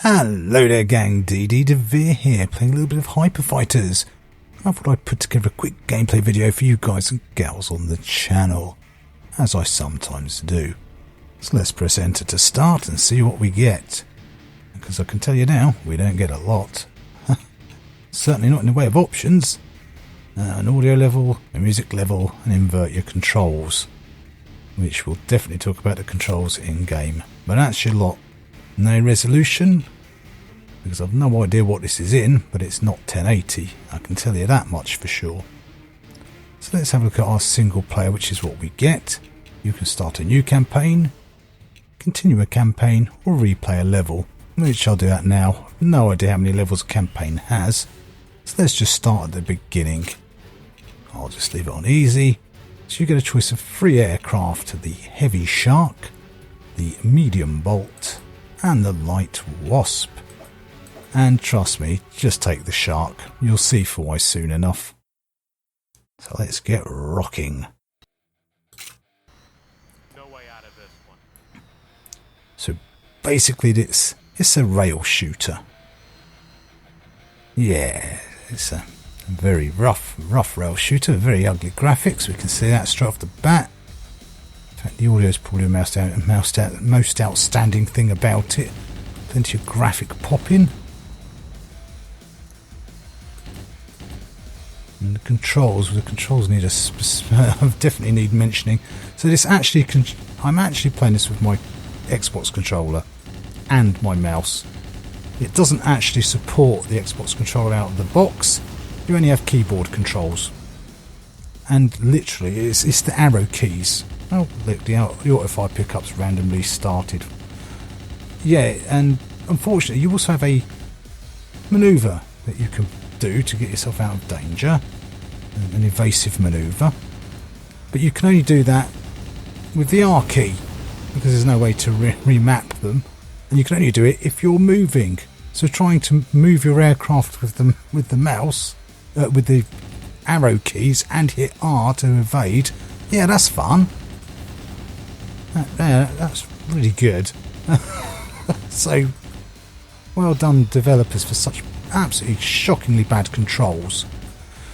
Hello there gang, DD DeVere here, playing a little bit of Hyper Fighters. I thought I'd put together a quick gameplay video for you guys and gals on the channel, as I sometimes do. So let's press enter to start and see what we get. Because I can tell you now, we don't get a lot. Certainly not in the way of options. An audio level, a music level, and invert your controls. Which we'll definitely talk about the controls in game. But that's your lot. No resolution, because I've no idea what this is in, but it's not 1080, I can tell you that much for sure. So let's have a look at our single player, which is what we get. You can start a new campaign, continue a campaign, or replay a level, which I'll do that now. No idea how many levels a campaign has, so let's just start at the beginning. I'll just leave it on easy. So you get a choice of 3 aircraft: the Heavy Shark, the Medium Bolt, and the Light Wasp. And trust me, just take the Shark. You'll see for why soon enough. So let's get rocking. No way out of this one. So basically it's a rail shooter. Yeah, it's a very rough rail shooter, very ugly graphics. We can see that straight off the bat. In fact, the audio is probably the most outstanding thing about it. Plenty of graphic popping. And the controls need definitely need mentioning. So this actually, I'm actually playing this with my Xbox controller and my mouse. It doesn't actually support the Xbox controller out of the box. You only have keyboard controls. And literally, it's the arrow keys. Oh, look, the auto-fire pickups randomly started. Yeah, and unfortunately, you also have a manoeuvre that you can do to get yourself out of danger. An evasive manoeuvre. But you can only do that with the R key, because there's no way to remap them. And you can only do it if you're moving. So trying to move your aircraft with the mouse, with the arrow keys, and hit R to evade, yeah, that's fun. That's really good. So well done, developers, for such absolutely shockingly bad controls.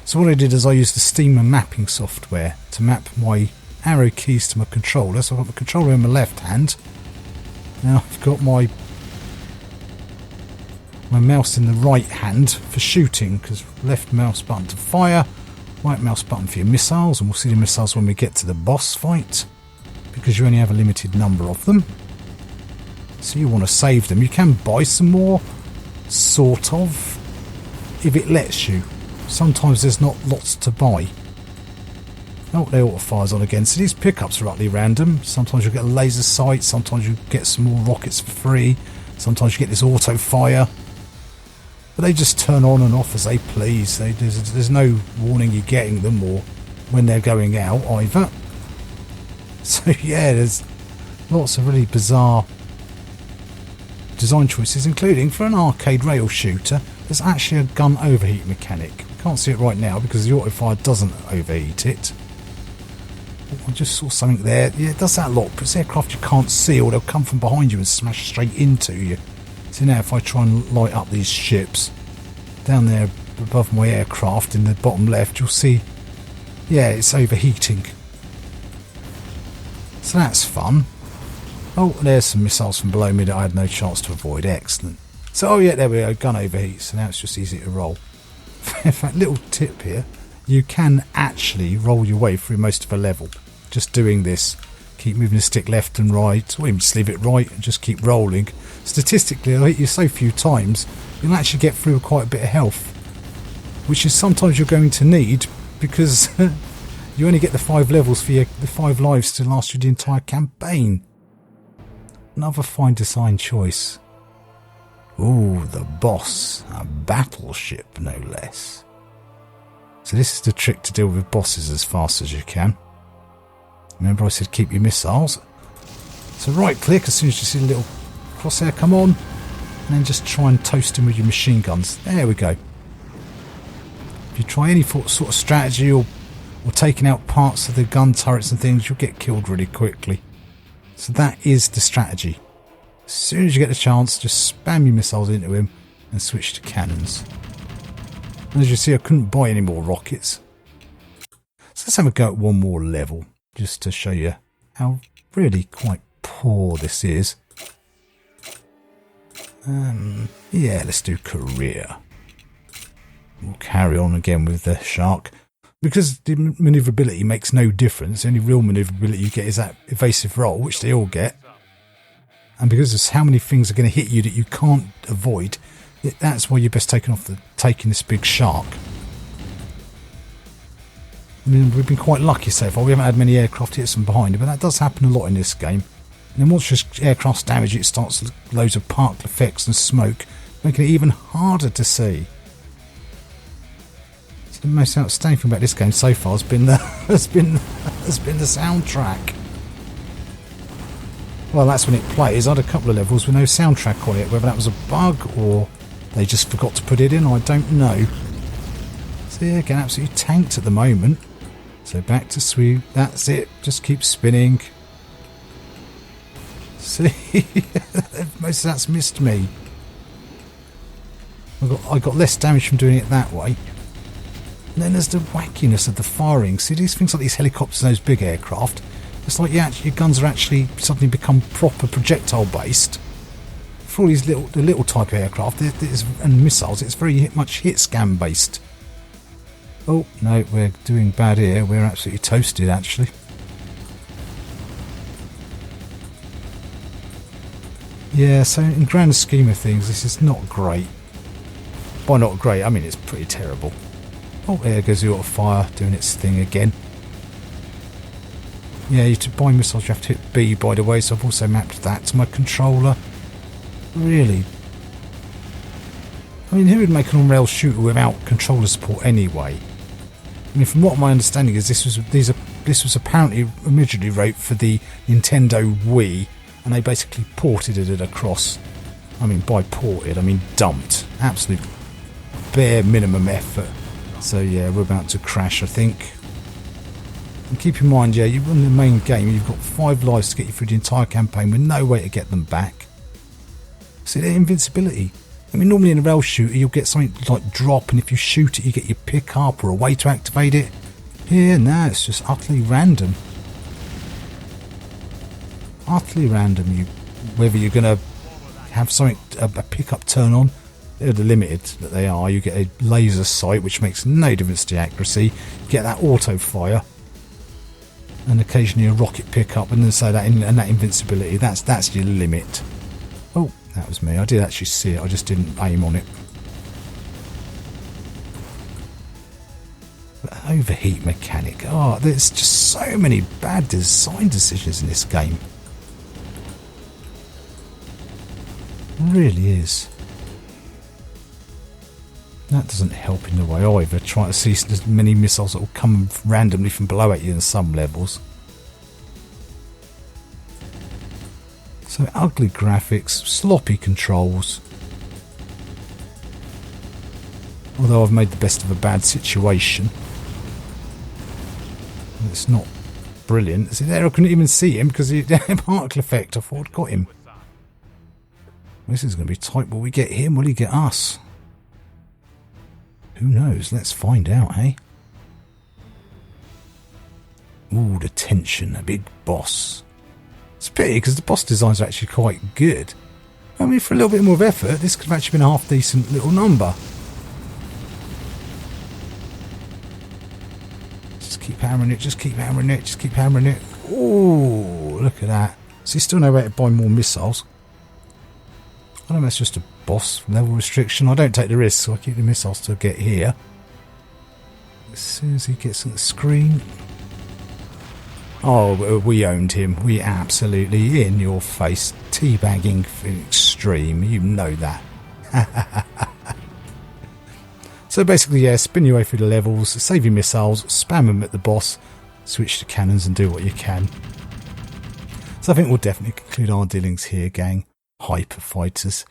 So what I did is I used the Steamer mapping software to map my arrow keys to my controller. So I've got my controller in my left hand. Now I've got my mouse in the right hand for shooting, because left mouse button to fire, right mouse button for your missiles, and we'll see the missiles when we get to the boss fight, because you only have a limited number of them. So you want to save them. You can buy some more, sort of, if it lets you. Sometimes there's not lots to buy. Oh, they auto fires on again. So these pickups are utterly random. Sometimes you get a laser sight, sometimes you get some more rockets for free, sometimes you get this auto fire. But they just turn on and off as they please. There's no warning you're getting them or when they're going out either. So yeah, there's lots of really bizarre design choices, including for an arcade rail shooter, there's actually a gun overheat mechanic. We can't see it right now because the auto fire doesn't overheat it. I just saw something there. Yeah, it does that a lot, but it's aircraft you can't see, or they'll come from behind you and smash straight into you. So now if I try and light up these ships down there above my aircraft in the bottom left, you'll see, yeah, it's overheating. So that's fun. Oh, there's some missiles from below me that I had no chance to avoid. Excellent. So, oh yeah, there we go. Gun overheats. So now it's just easy to roll. In fact, little tip here. You can actually roll your way through most of a level. Just doing this. Keep moving the stick left and right. Or even just leave it right and just keep rolling. Statistically, I'll hit you so few times, you'll actually get through quite a bit of health. Which is sometimes you're going to need, because you only get the 5 levels for the 5 lives to last you the entire campaign. Another fine design choice. Ooh, the boss. A battleship, no less. So this is the trick to deal with bosses as fast as you can. Remember I said keep your missiles. So right click as soon as you see the little crosshair come on, and then just try and toast him with your machine guns. There we go. If you try any sort of strategy or taking out parts of the gun turrets and things, you'll get killed really quickly. So that is the strategy. As soon as you get the chance, just spam your missiles into him and switch to cannons. And as you see, I couldn't buy any more rockets. So let's have a go at one more level, just to show you how really quite poor this is. Yeah, let's do career. We'll carry on again with the shark. Because the manoeuvrability makes no difference, the only real manoeuvrability you get is that evasive roll, which they all get. And because of how many things are going to hit you that you can't avoid, that's why you're best taking this big shark. I mean, we've been quite lucky so far. We haven't had many aircraft hits from behind, but that does happen a lot in this game. And then once your aircraft's damaged, it starts loads of particle effects and smoke, making it even harder to see. So the most outstanding thing about this game so far has been the soundtrack. Well, that's when it plays. I had a couple of levels with no soundtrack on it. Whether that was a bug or they just forgot to put it in, I don't know. So yeah, getting absolutely tanked at the moment. So back to sweep. That's it. Just keep spinning. See, most of that's missed me. I got less damage from doing it that way. And then there's the wackiness of the firing. See, these things like these helicopters and those big aircraft. It's like your guns are actually suddenly become proper projectile based. For all these little type of aircraft and missiles, it's very much hit scan based. Oh no, we're doing bad here. We're absolutely toasted actually. Yeah, so in grand scheme of things, this is not great. By not great, I mean it's pretty terrible. Oh, there goes the auto fire doing its thing again. Yeah, to buy missiles you have to hit B, by the way, so I've also mapped that to my controller. Really? I mean, who would make an on-rail shooter without controller support anyway? I mean, from what my understanding is, this was apparently originally wrote for the Nintendo Wii, and they basically ported it across. I mean, by ported, I mean dumped. Absolute bare minimum effort. So yeah, we're about to crash, I think. And keep in mind, yeah, you run the main game, you've got 5 lives to get you through the entire campaign with no way to get them back. See, their invincibility. I mean, normally in a rail shooter, you'll get something like drop, and if you shoot it, you get your pick up or a way to activate it. Here, no, it's just utterly random. Utterly random. Whether you're going to have something, a pickup turn on, they're the limited that they are. You get a laser sight, which makes no difference to the accuracy. You get that auto fire, and occasionally a rocket pickup, and then so that that invincibility. That's your limit. Oh, that was me. I did actually see it. I just didn't aim on it. But overheat mechanic. Oh, there's just so many bad design decisions in this game. It really is. That doesn't help in the way either. Trying to see as many missiles that will come randomly from below at you in some levels. So ugly graphics, sloppy controls. Although I've made the best of a bad situation. It's not brilliant. See there, I couldn't even see him because of the particle effect. I thought I'd got him. This is going to be tight. Will we get him? Will he get us? Who knows? Let's find out, eh? Ooh, the tension. A big boss. It's a pity because the boss designs are actually quite good. I mean, for a little bit more of effort, this could have actually been a half-decent little number. Just keep hammering it, just keep hammering it, just keep hammering it. Ooh, look at that. So you still no way to buy more missiles. I don't know, that's just a boss level restriction. I don't take the risk, so I keep the missiles till I get here. As soon as he gets on the screen. Oh, we owned him. We absolutely in your face. Teabagging extreme. You know that. So basically, yeah, spin your way through the levels, save your missiles, spam them at the boss, switch to cannons and do what you can. So I think we'll definitely conclude our dealings here, gang. Hyper Fighters.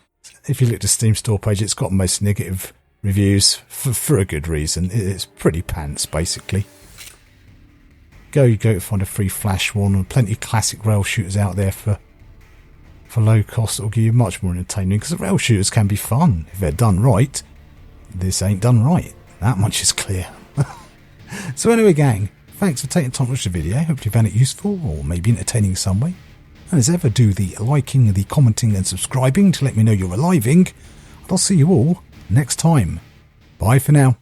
If you look at the Steam store page, it's got most negative reviews for a good reason. It's pretty pants, basically. You go to find a free Flash one, and plenty of classic rail shooters out there for For low cost, it'll give you much more entertainment, because the rail shooters can be fun if they're done right. This ain't done right. That much is clear. So anyway, gang, thanks for taking time to watch the video. Hope you found it useful or maybe entertaining in some way. And as ever, do the liking, the commenting and subscribing to let me know you're arriving. And I'll see you all next time. Bye for now.